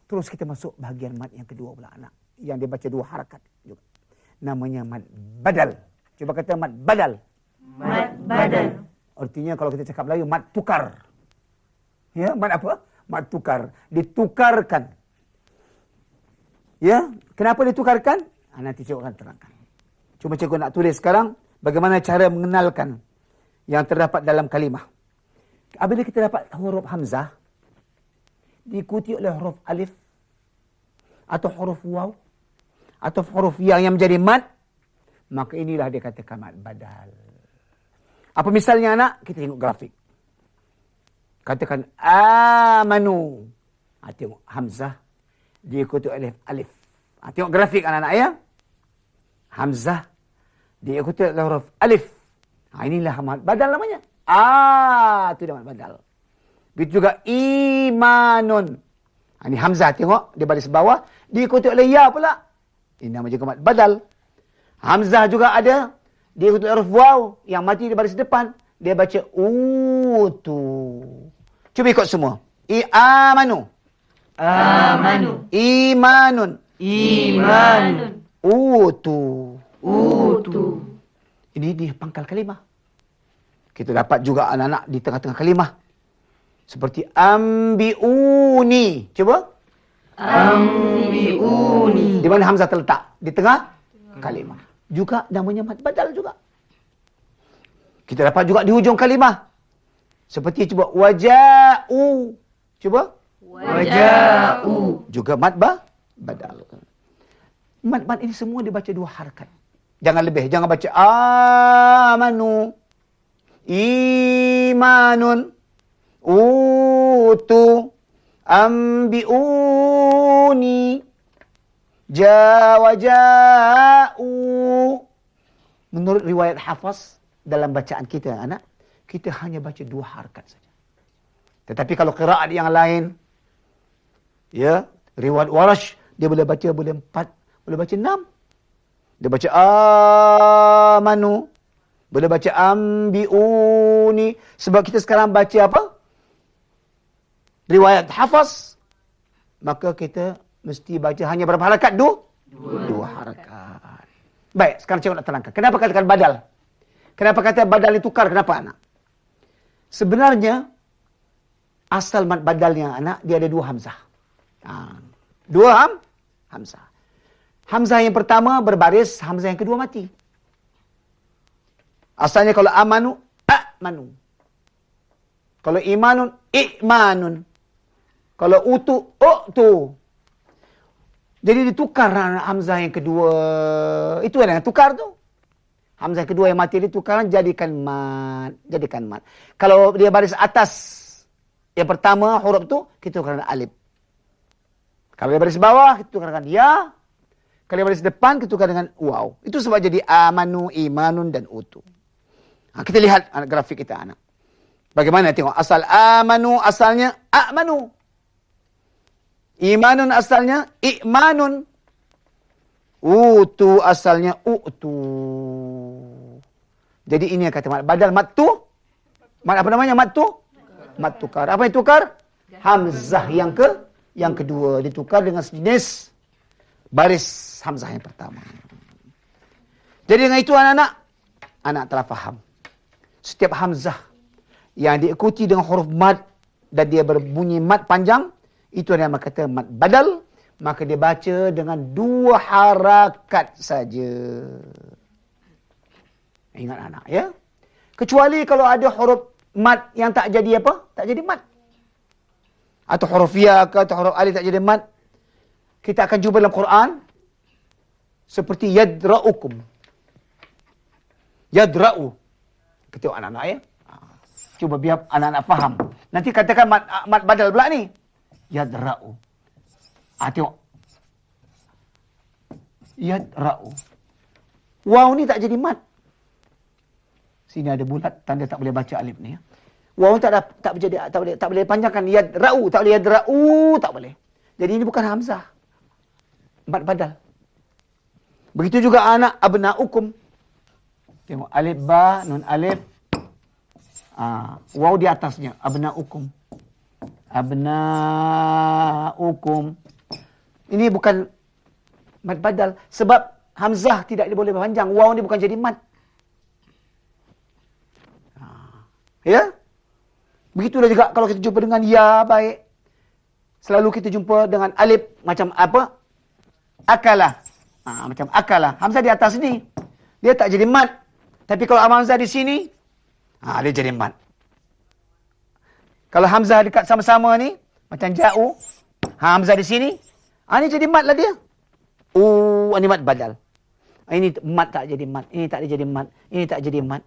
Terus kita masuk bahagian mad yang kedua pula anak. Yang dia baca 2 harakat juga. Namanya mad badal. Cuba kata mad badal. Mad badal. Artinya kalau kita cakap Melayu, mad tukar. Ya, mad apa? Mad tukar. Ditukarkan. Ya, kenapa ditukarkan? Nanti cikgu akan terangkan. Cuma cikgu nak tulis sekarang bagaimana cara mengenalkan yang terdapat dalam kalimah. Apabila kita dapat huruf hamzah diikuti oleh huruf alif atau huruf waw atau huruf ya yang menjadi mad, maka inilah dia katakan mad badal. Apa misalnya anak? Kita tengok grafik. Katakan amanu. Tengok hamzah diikuti oleh alif. Tengok grafik anak-anak ya. Hamzah diikuti oleh huruf alif. Inilah mad badal namanya. Itu dia mad badal. Begitu juga imanun. Ini hamzah tengok di baris bawah diikuti oleh ya pula. Ini nama juga mad badal. Hamzah juga ada diikuti oleh huruf waw yang mati di baris depan. Dia baca utu. Cuba ikut semua. Amanu. Amanu. Imanun. Imanun. Utu. Utu. Ini di pangkal kalimah. Kita dapat juga anak-anak di tengah-tengah kalimah. Seperti ambiuni. Cuba. Ambiuni. Di mana hamzah terletak? Di tengah kalimah. Juga namanya mad badal juga. Kita dapat juga di hujung kalimah. Seperti cuba waja'u. Cuba. Waja'u. Juga mad badal. Mad ini semua dibaca 2 harakat. Jangan lebih. Jangan baca amanu. Imanun. Utu. Ambiuni. Waja'u. Menurut riwayat Hafaz dalam bacaan kita anak, kita hanya baca 2 harakat saja. Tetapi kalau qiraat yang lain, ya, riwayat Warash, dia boleh baca 4, boleh baca 6. Dia baca amanu, boleh baca ambiuni. Sebab kita sekarang baca apa? Riwayat Hafaz. Maka kita mesti baca hanya berapa harakat? 2 harakat. Baik, sekarang cikgu nak terangkan. Kenapa katakan badal? Kenapa kata badal ditukar? Kenapa anak? Sebenarnya, asal mad badalnya anak, dia ada 2 hamzah. 2 hamzah. Hamzah yang pertama berbaris, hamzah yang kedua mati. Asalnya kalau amanu, a'manu. Kalau imanun, i'manun. Kalau utu, u'tu. Jadi ditukar hamzah yang kedua. Itu yang tukar tu. Hamzah yang kedua yang mati ditukar, jadikan mad. Kalau dia baris atas, yang pertama huruf tu, kita tukarkan alif. Kalau dia baris bawah, kita tukarkan ya. Kalau dia baris depan, kita tukarkan dengan waw. Itu sebab jadi amanu, imanun dan utu. Kita lihat grafik kita anak. Bagaimana tengok asal amanu asalnya a'manu. Imanun asalnya i'manun. Utu asalnya u'tu. Jadi ini yang kata mad badal, mad tu. Mad apa namanya mad tu? Mad tukar. Apa yang tukar? Hamzah yang kedua ditukar dengan sejenis baris hamzah yang pertama. Jadi dengan itu anak telah faham. Setiap hamzah yang diikuti dengan huruf mad dan dia berbunyi mad panjang, itu yang kata mad badal, maka dia baca dengan 2 harakat saja. Ingat anak ya. Kecuali kalau ada huruf mad yang tak jadi apa? Tak jadi mad. Atau huruf ya ke atau huruf alif tak jadi mad. Kita akan jumpa dalam Quran seperti yadra'ukum. Yadra'u. Kita tengok anak-anak ya. Cuba biar anak-anak faham. Nanti katakan mad badal pula ni. Yadra'u. Tengok. Yadra'u. Waw ni tak jadi mad. Sini ada bulat, tanda tak boleh baca alif ni ya. Waw tak boleh panjangkan yadra'u, tak boleh yadra'u, tak boleh. Jadi ini bukan hamzah. Mad badal. Begitu juga anak abna'ukum. Tengok alif ba, nun alif. Waw di atasnya abna'ukum. Abna'ukum. Ini bukan mad badal. Sebab hamzah tidak boleh panjang. Waw ni bukan jadi mad. Ya? Begitulah juga kalau kita jumpa dengan ya, baik. Selalu kita jumpa dengan alif macam apa? Akalah. Macam akalah. Hamzah di atas ni. Dia tak jadi mad. Tapi kalau hamzah di sini, dia jadi mad. Kalau hamzah dekat sama-sama ni, macam ja'u. Hamzah di sini. Ini jadi mad lah dia. Ini mad badal. Ini mad tak jadi mad. Ini tak jadi mad. Ini tak jadi mad.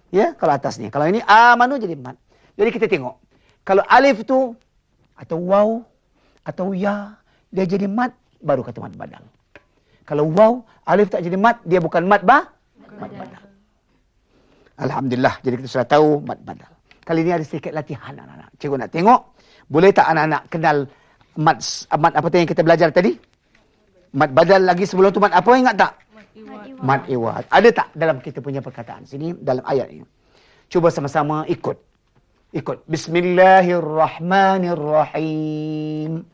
Ya, kalau atas ni. Kalau ini amanu jadi mad. Jadi kita tengok. Kalau alif tu atau waw atau ya, dia jadi mad, baru kata mad badal. Kalau waw, alif tak jadi mad, dia bukan mad mad badal. Alhamdulillah, jadi kita sudah tahu mad badal. Kali ini ada sedikit latihan anak-anak. Cikgu nak tengok, boleh tak anak-anak kenal mad apa yang kita belajar tadi? Mad badal lagi sebelum tu mad apa, ingat tak? Mad iwad. Ada tak dalam kita punya perkataan sini, dalam ayat ini? Cuba sama-sama ikut. Bismillahirrahmanirrahim.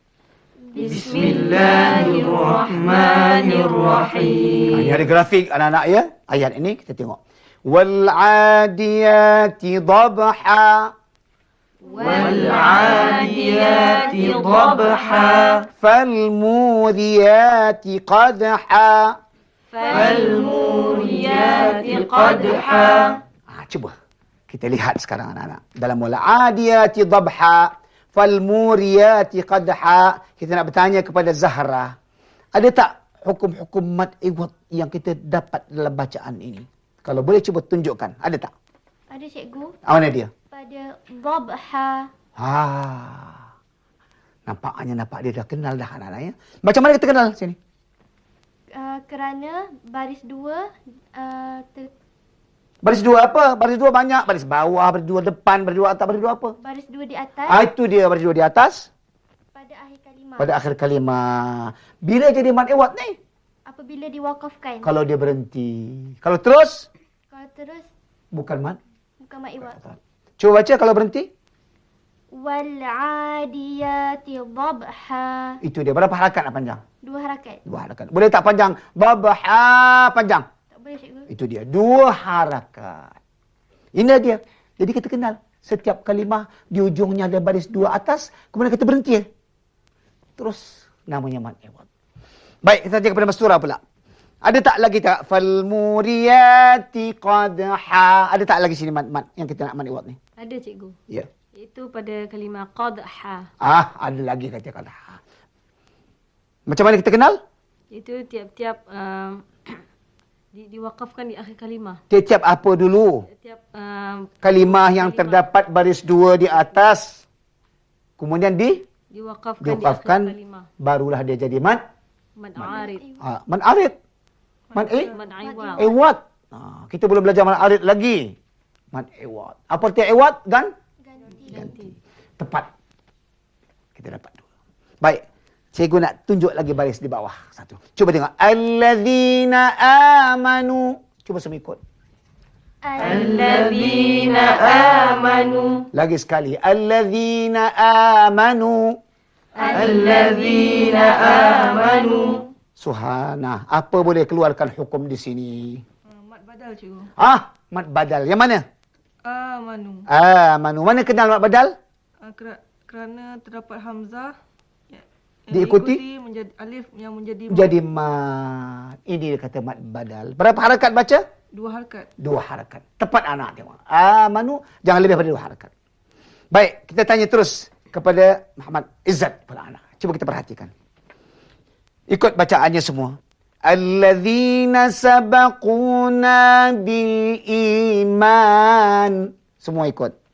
Bismillahirrahmanirrahim. Ini ada grafik anak-anak ya. Ayat ini kita tengok. Wal-'adiyati dhabha. Wal-'adiyati dhabha. Fal-muriyati qadha. Fal-muriyati qadha. Cuba kita lihat sekarang anak-anak. Dalam wal-'adiyati dhabha. Fal-muriyati qadha. Kita nak bertanya kepada Zahra. Ada tak hukum-hukum mad iwad yang kita dapat dalam bacaan ini? Kalau boleh cuba tunjukkan. Ada tak? Ada cikgu. Mana dia? Pada dhabha. Nampak dia dah kenal dah anak-anak ya. Macam mana kita kenal sini? Kerana baris dua Baris dua apa? Baris dua banyak. Baris bawah, baris dua depan, baris dua atas, baris dua apa? baris dua di atas Itu dia baris dua di atas. pada akhir kalimah. Pada akhir kalimah. Bila jadi mad iwad ni? Apabila diwakafkan. Kalau dia berhenti. Kalau terus? Kalau terus Bukan mad. bukan mad iwad. Cuba baca kalau berhenti. Wal-'adiyati dhabha. Itu dia. Berapa harakat nak panjang? 2 harakat. 2 harakat. Boleh tak panjang? Dhabha panjang. Tak boleh cikgu. Itu dia. 2 harakat. Ini dia. Jadi kita kenal. Setiap kalimah di ujungnya ada baris 2 atas. Kemudian kita berhenti. Terus namanya mad iwad. Baik, kita tanya kepada Mastura pula. Ada tak lagi tak? Fal-muriyati qadha. Ada tak lagi sini mad yang kita nak mad iwad ni? Ada cikgu. Ya. Itu pada kalimah qadha. Ada lagi kata qadha. Macam mana kita kenal? Itu tiap-tiap diwakafkan di akhir kalimah. Tiap-tiap apa dulu? Tiap Kalimah yang terdapat baris 2 di atas. Kemudian diwakafkan di akhir diwakafkan. kalimah. Barulah dia jadi mad. Mad arid. Mad arid. Mad Mad iwad. iwad. Kita belum belajar mad arid lagi. Mad iwad. Apa arti iwad? Ganti. Tepat. Kita dapat dulu. Baik. Cikgu nak tunjuk lagi baris di bawah. Satu. Cuba tengok. Alladzina amanu. Cuba semua ikut. Alladzina amanu. Lagi sekali. Alladzina amanu. Alladzina amanu. Suhana. Apa boleh keluarkan hukum di sini? Mad badal cikgu. Mad badal. Yang mana? Amanu. Amanu. Mana kenal mad badal? Kerana terdapat hamzah Diikuti menjadi alif yang menjadi jadi mad. Ini dia kata mad badal. Berapa harakat baca? 2 harakat. 2 harakat. Tepat anak tengok. Amanu. Jangan lebih daripada 2 harakat. Baik. Kita tanya terus kepada Muhammad Izzat pula anak. Cuba kita perhatikan. Ikut bacaannya semua. Alladzina sabaquna bil iman. Semua ikut.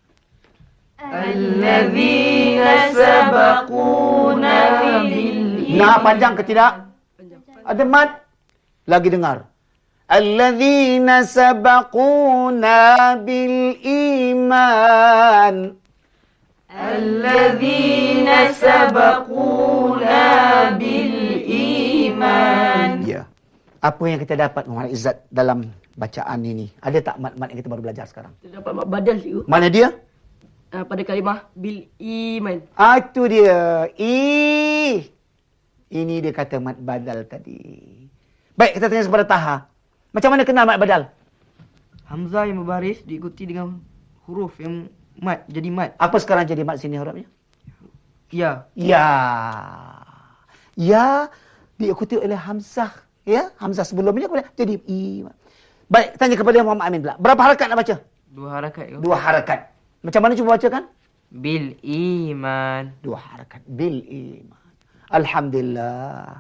Alladzina sabaquna bil Nah, panjang ke tidak? Ada mad. Lagi dengar. Alladzina sabaquna bil iman. Alladzina sabaquna bil iman. Ya. Apa yang kita dapat Muhammad Izzat dalam bacaan ini? Ada tak mad-mad yang kita baru belajar sekarang? Dapat mad badal cikgu. Mana dia? Pada kalimah bil iman. Itu dia. Ini dia kata mad badal tadi. Baik, kita tanya kepada Taha. Macam mana kenal mad badal? Hamzah yang berbaris diikuti dengan huruf yang mad, jadi mad. Apa sekarang jadi mad sini hurufnya? Ya. Ya. Ya diikuti oleh hamzah. Ya, hamzah sebelumnya kemudian jadi i. Baik, tanya kepada Muhammad Amin pula. Berapa harakat nak baca? 2 harakat ke? 2 harakat. Macam mana cuba bacakan? Bil iman. 2 harakat. Bil iman. Alhamdulillah.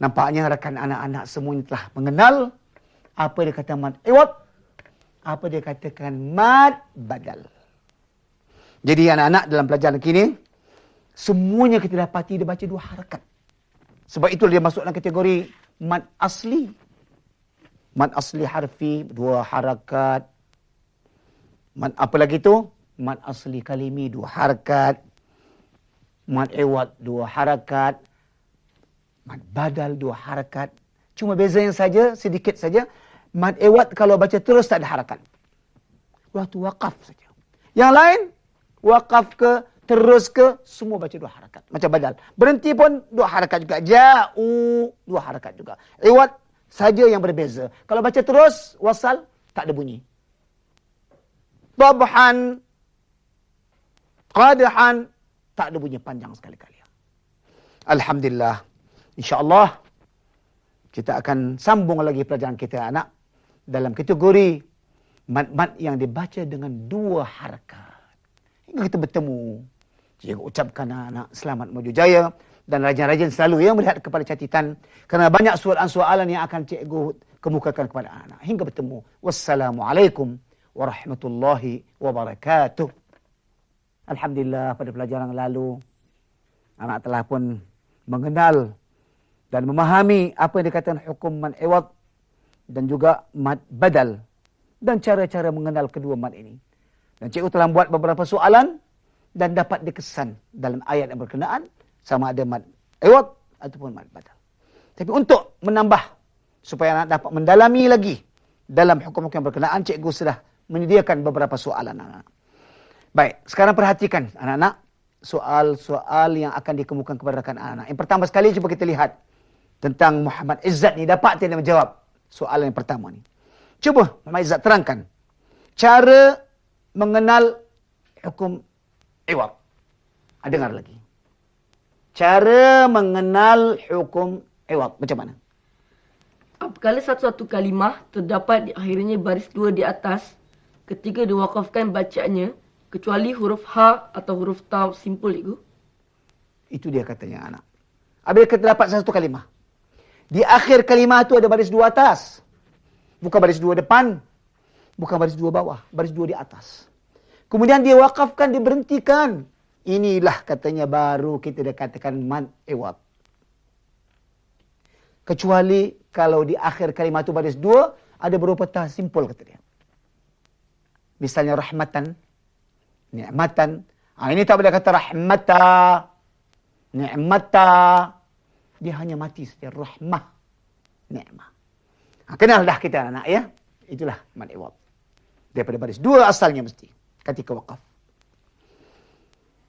Nampaknya rakan anak-anak semuanya telah mengenal apa dia kata mad iwad, apa dia katakan mad badal. Jadi anak-anak dalam pelajaran kini, semuanya kita dapati dia baca 2 harakat. Sebab itu dia masuk dalam kategori mad asli. Mad asli harfi 2 harakat. Mad apa lagi tu? Mad asli kalimi 2 harakat. Mad iwad 2 harakat. Mad badal 2 harakat. Cuma bezanya saja, sedikit saja. Mad iwad kalau baca terus tak ada harakat. Waktu wakaf saja. Yang lain, wakaf ke, terus ke, semua baca 2 harakat. Macam badal. Berhenti pun 2 harakat juga. Ja'u 2 harakat juga. Iwad saja yang berbeza. Kalau baca terus, wasal, tak ada bunyi. Tabhan, qadhan, tak ada bunyi panjang sekali-kali. Alhamdulillah. InsyaAllah, kita akan sambung lagi pelajaran kita anak dalam kategori mad-mad yang dibaca dengan 2 harakat. Hingga kita bertemu. Cikgu ucapkan anak selamat menuju jaya. Dan rajin-rajin selalu ya melihat kepada catatan. Kerana banyak soalan-soalan yang akan cikgu kemukakan kepada anak. Hingga bertemu. Wassalamualaikum warahmatullahi wabarakatuh. Alhamdulillah pada pelajaran lalu, anak telah pun mengenal dan memahami apa yang dikatakan hukum mad iwad dan juga mad badal dan cara-cara mengenal kedua mad ini. Dan cikgu telah buat beberapa soalan dan dapat dikesan dalam ayat yang berkenaan sama ada mad iwad ataupun mad badal. Tapi untuk menambah supaya anak dapat mendalami lagi dalam hukum-hukum yang berkenaan, cikgu sudah menyediakan beberapa soalan anak. Baik, sekarang perhatikan anak-anak soal-soal yang akan dikemukakan kepada rakan anak. Yang pertama sekali cuba kita lihat tentang Muhammad Izzat ni, dapat tidak menjawab soalan yang pertama ni. Cuba Muhammad Izzat terangkan cara mengenal hukum iwad. Dengar lagi. Cara mengenal hukum iwad macam mana? Apabila satu-satu kalimah terdapat di akhirnya baris 2 di atas ketika diwakafkan bacaannya kecuali huruf ha atau huruf ta simpul itu. Itu dia katanya anak. Apabila kita dapat satu kalimah, di akhir kalimah itu ada baris 2 atas. Bukan baris 2 depan. Bukan baris 2 bawah. Baris 2 di atas. Kemudian dia wakafkan, dia berhentikan. Inilah katanya baru kita dah katakan mad iwad. Kecuali kalau di akhir kalimah itu baris 2, ada berupa ta simpul kata dia. Misalnya rahmatan, ni'matan. Ini tak boleh kata rahmata, ni'mata. Dia hanya mati saja. Rahmah, ni'mah. Kenal dah kita anak ya. Itulah mad iwad. Daripada baris 2 asalnya mesti. Ketika wakaf.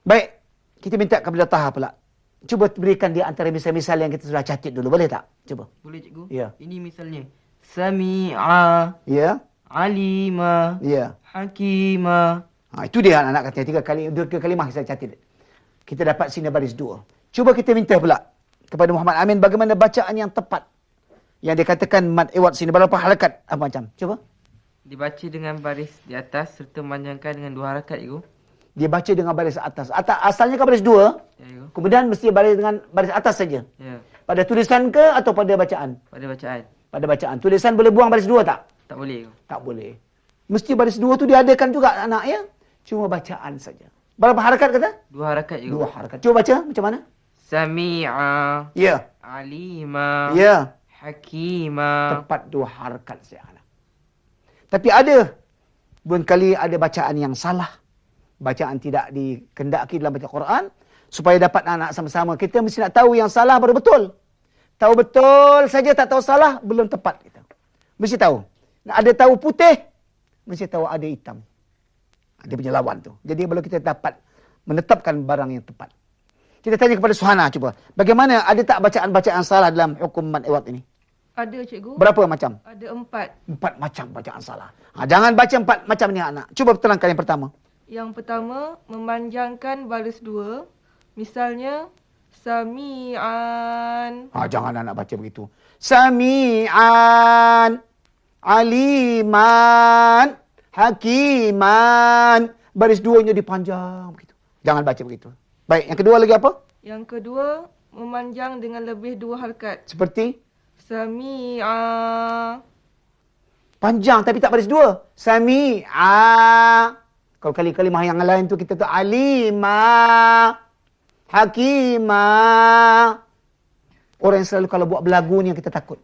Baik. Kita minta kepada Taha pula. Cuba berikan dia antara misal-misal yang kita sudah catat dulu. Boleh tak? Cuba. Boleh cikgu? Ya. Ini misalnya. Sami'a. Ya. Alima. Ya. Hakima. Itu dia anak-anak katanya. 3 kalimah saya catat. Kita dapat sini baris 2. Cuba kita minta pula kepada Muhammad Amin bagaimana bacaan yang tepat. Yang dikatakan mad iwad sini. Berapa harakat? Apa macam? Cuba. Dibaca dengan baris di atas serta memanjangkan dengan 2 harakat cikgu. Dia baca dengan baris atas. Asalnya kan baris 2. Ya cikgu. Kemudian mesti baris dengan baris atas saja. Ya. Pada tulisan ke atau pada bacaan? Pada bacaan. Pada bacaan. Tulisan boleh buang baris 2 tak? Tak boleh cikgu. Tak boleh. Mesti baris 2 tu diadakan juga anak ya. Cuma bacaan saja. Berapa harakat kata? 2 harakat cikgu. 2 harakat. Cuba baca macam mana? Sami'a. Ya. Alima. Ya. Hakima. Tepat 2 harakat saya anak. Tapi ada barangkali ada bacaan yang salah. Bacaan tidak dikendaki dalam baca Quran. Supaya dapat anak sama-sama. Kita mesti nak tahu yang salah baru betul. Tahu betul saja tak tahu salah, belum tepat kita. Mesti tahu. Nak ada tahu putih, mesti tahu ada hitam. Dia punya lawan tu. Jadi baru kita dapat menetapkan barang yang tepat. Kita tanya kepada Suhana cuba. Bagaimana, ada tak bacaan-bacaan salah dalam hukum mad iwad ini? Ada cikgu. Berapa macam? Ada 4. 4 macam bacaan salah. Jangan baca 4 macam ni anak. Cuba terangkan yang pertama. Yang pertama, memanjangkan baris 2. Misalnya, sami'an. Jangan anak baca begitu. Sami'an, aliman, hakiman. Baris 2-nya dipanjang begitu. Jangan baca begitu. Baik, yang kedua lagi apa? Yang kedua, memanjang dengan lebih 2 harakat. Seperti? Sami'a. Panjang tapi tak baris 2. Sami'a. Kalau kalimah yang lain tu kita tu alima, hakima. Orang yang selalu kalau buat belagu ni yang kita takut.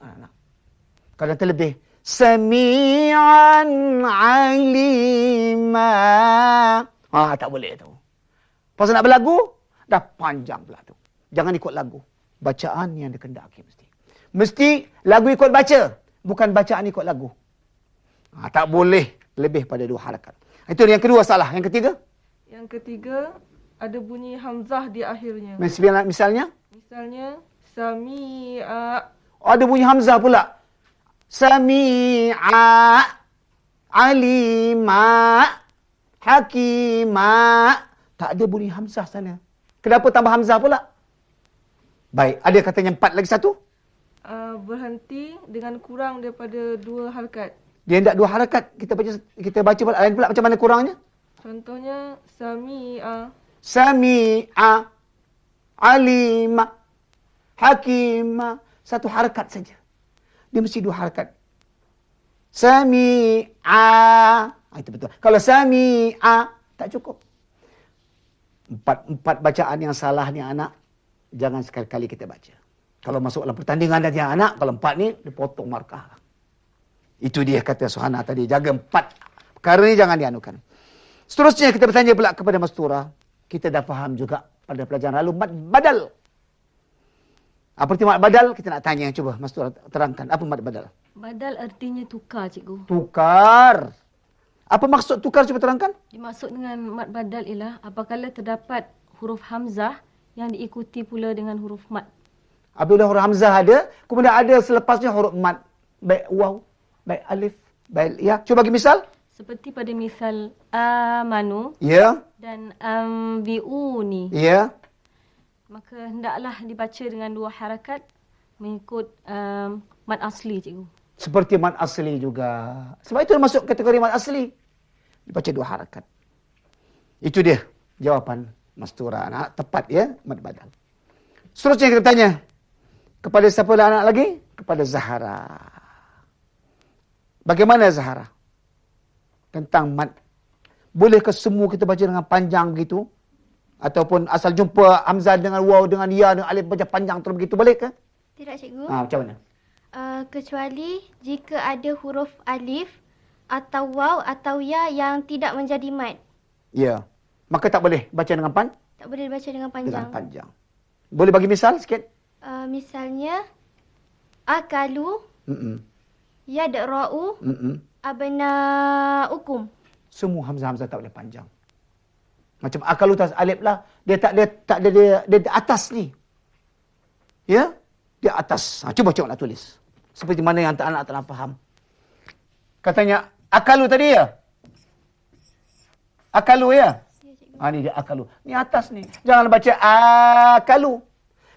Kalau terlebih. Sami'an alima. Tak boleh tu. Pasal nak berlagu, dah panjang pula tu. Jangan ikut lagu. Bacaan yang dikendaki mesti. Mesti lagu ikut baca. Bukan bacaan ikut lagu. Tak boleh lebih pada 2 harakat. Itu yang kedua salah. Yang ketiga? Yang ketiga, ada bunyi hamzah di akhirnya. Misalnya? Misalnya, sami'a. Ada bunyi hamzah pula. Sami'a, alima, hakima. Tak ada bunyi hamzah sana. Kenapa tambah hamzah pula? Baik, ada katanya 4 lagi satu. Berhenti dengan kurang daripada 2 harakat. Dia hendak 2 harakat. Kita baca pula lain pula macam mana kurangnya? Contohnya, sami'a. Sami'a, alima, hakima. 1 harakat saja. Dia mesti 2 harakat. Sami'a. Itu betul. Kalau sami'a, tak cukup. 4 bacaan yang salah ni anak, jangan sekali-kali kita baca. Kalau masuk dalam pertandingan nanti anak, kalau 4 ni, dipotong markah. Itu dia kata Suhana tadi. Jaga 4 perkara ni jangan dianukan. Seterusnya kita bertanya pula kepada Mastura. Kita dah faham juga pada pelajaran lalu mad badal. Apa arti mad badal? Kita nak tanya. Cuba Mastura terangkan. Apa mad badal? Badal artinya tukar, cikgu. Tukar. Apa maksud tukar? Cuba terangkan. Dimaksud dengan mad badal ialah apabila terdapat huruf hamzah yang diikuti pula dengan huruf mad. Apabila huruf hamzah ada, kemudian ada selepasnya huruf mad. Baik waw, baik alif, baik ya. Cuba bagi misal. Seperti pada misal amanu Ya. dan ambiuni. Ya. Maka hendaklah dibaca dengan 2 harakat mengikut mad asli, cikgu. Seperti mad asli juga. Sebab itu masuk kategori mad asli. Dibaca 2 harakat. Itu dia jawapan Mastura anak. Tepat ya, mad badal. Seterusnya kita tanya. Kepada siapa anak lagi? Kepada Zahara. Bagaimana Zahara? Tentang mad. Bolehkah semua kita baca dengan panjang begitu? Ataupun asal jumpa hamzah dengan waw, dengan ya, dengan alif baca panjang terus begitu, bolehkah? Tidak, cikgu. Macam mana? Kecuali jika ada huruf alif atau waw atau ya yang tidak menjadi mad. Ya. Maka tak boleh baca dengan Tak boleh dibaca dengan panjang. dengan panjang. Boleh bagi misal sikit? Misalnya, akalu, yadra'u, abna'ukum. Semua hamzah-hamzah tak boleh panjang. Macam akalu tas alif lah, dia di atas ni. Ya? Di atas. Cuba nak tulis. Seperti mana yang anak tak faham. Katanya akalu tadi ya? Akalu ya? Ni dia akalu. Ni atas ni. Jangan baca akalu.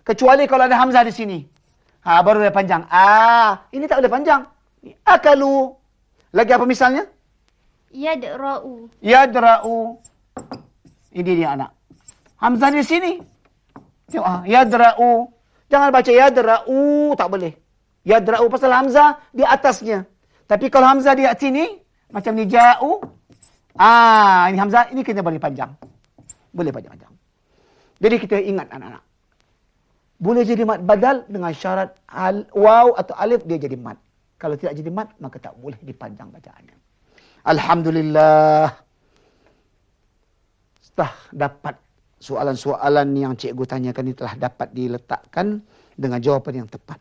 Kecuali kalau ada hamzah di sini. Baru dia panjang. Ini tak boleh panjang. Ni akalu. Lagi apa misalnya? Yadra'u. Yadra'u. Ini dia anak. Hamzah di sini. Tengok yadra'u. Jangan baca yadra'u. Tak boleh. Yadra'u pasal hamzah di atasnya. Tapi kalau hamzah di sini. Macam ni ja'u. Ini hamzah. Ini kena boleh panjang. Boleh panjang-panjang. Jadi kita ingat anak-anak. Boleh jadi mad badal dengan syarat waw atau alif dia jadi mad. Kalau tidak jadi mad, maka tak boleh dipanjang bacaannya. Alhamdulillah. Setelah dapat soalan-soalan yang cikgu tanyakan ini telah dapat diletakkan dengan jawapan yang tepat.